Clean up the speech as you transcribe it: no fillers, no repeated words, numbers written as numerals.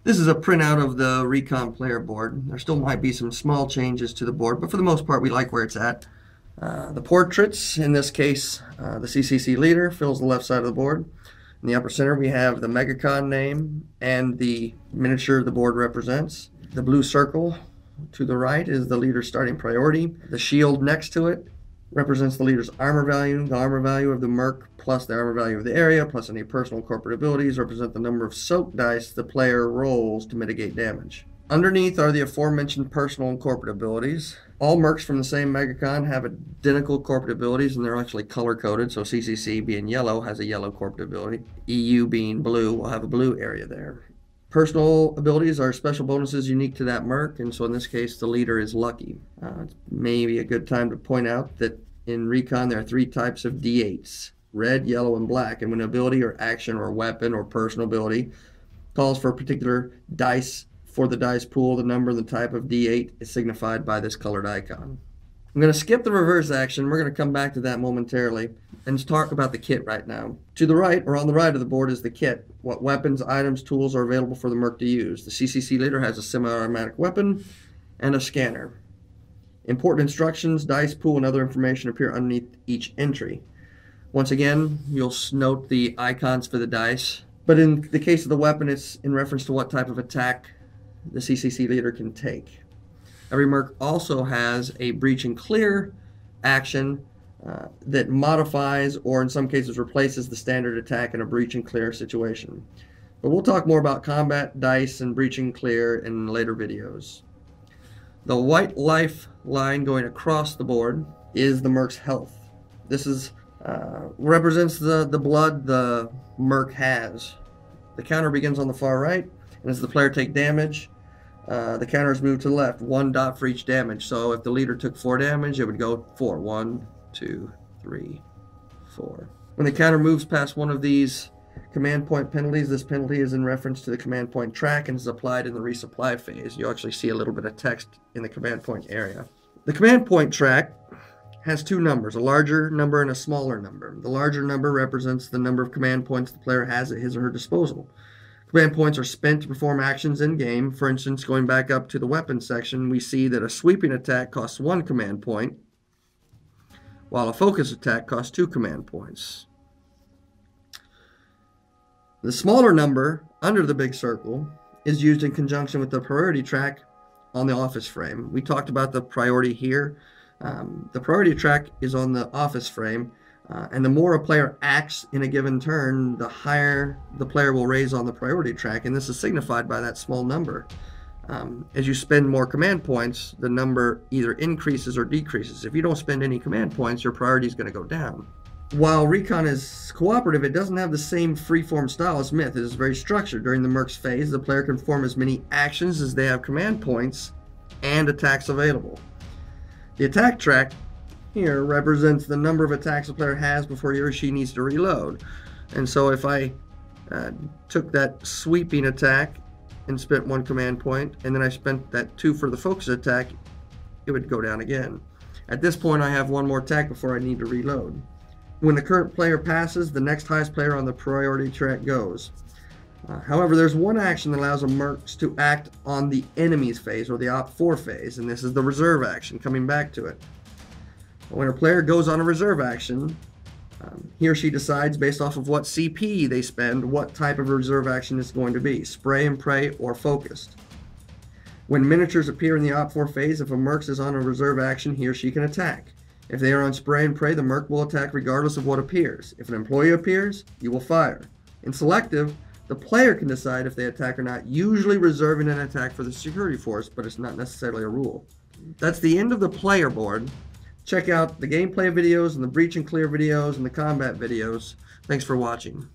This is a printout of the Recon player board. There still might be some small changes to the board, but for the most part we like where it's at. The portraits, in this case the CCC leader, fills the left side of the board. In the upper center we have the MegaCon name and the miniature the board represents. The blue circle to the right is the leader's starting priority. The shield next to it represents the leader's armor value. The armor value of the Merc plus the armor value of the area plus any personal corporate abilities represent the number of soak dice the player rolls to mitigate damage. Underneath are the aforementioned personal and corporate abilities. All Mercs from the same MegaCon have identical corporate abilities, and they're actually color-coded, so CCC being yellow has a yellow corporate ability. EU being blue will have a blue area there. Personal abilities are special bonuses unique to that Merc, and so in this case the leader is lucky. It's maybe a good time to point out that in Recon there are 3 types of D8s: red, yellow, and black, and when an ability or action or weapon or personal ability calls for a particular dice for the dice pool, the number and the type of D8 is signified by this colored icon. I'm going to skip the reverse action. We're going to come back to that momentarily and talk about the kit right now. To the right, or on the right of the board, is the kit. What weapons, items, tools are available for the Merc to use. The CCC leader has a semi-automatic weapon and a scanner. Important instructions, dice pool, and other information appear underneath each entry. Once again, you'll note the icons for the dice, but in the case of the weapon, it's in reference to what type of attack the CCC leader can take. Every Merc also has a breach and clear action that modifies or in some cases replaces the standard attack in a breach and clear situation. But we'll talk more about combat, dice, and breach and clear in later videos. The white life line going across the board is the Merc's health. This is represents the blood the Merc has. The counter begins on the far right, and as the player takes damage, the counter is moved to the left, 1 dot for each damage. So if the leader took 4 damage, it would go 4. 1, 2, 3, 4. When the counter moves past one of these command point penalties, this penalty is in reference to the command point track and is applied in the resupply phase. You actually see a little bit of text in the command point area. The command point track has 2 numbers, a larger number and a smaller number. The larger number represents the number of command points the player has at his or her disposal. Command points are spent to perform actions in-game. For instance, going back up to the weapons section, we see that a sweeping attack costs 1 command point, while a focus attack costs 2 command points. The smaller number, under the big circle, is used in conjunction with the priority track on the office frame. We talked about the priority here. The priority track is on the office frame. And the more a player acts in a given turn, the higher the player will raise on the priority track, and this is signified by that small number. As you spend more command points, the number either increases or decreases. If you don't spend any command points, your priority is going to go down. While Recon is cooperative, it doesn't have the same freeform style as Myth. It is very structured. During the Mercs phase, the player can perform as many actions as they have command points and attacks available. The attack track here represents the number of attacks a player has before he or she needs to reload. And so if I took that sweeping attack and spent 1 command point, and then I spent that 2 for the focus attack, it would go down again. At this point I have 1 more attack before I need to reload. When the current player passes, the next highest player on the priority track goes. However, there's one action that allows a Mercs to act on the enemy's phase, or the Op4 phase, and this is the reserve action, coming back to it. When a player goes on a reserve action, he or she decides based off of what CP they spend what type of reserve action is going to be, spray and pray or focused. When miniatures appear in the Op4 phase, if a Merc is on a reserve action, he or she can attack. If they are on spray and pray, the Merc will attack regardless of what appears. If an employee appears, you will fire. In selective, the player can decide if they attack or not, usually reserving an attack for the security force, but it's not necessarily a rule. That's the end of the player board. Check out the gameplay videos and the breach and clear videos and the combat videos. Thanks for watching.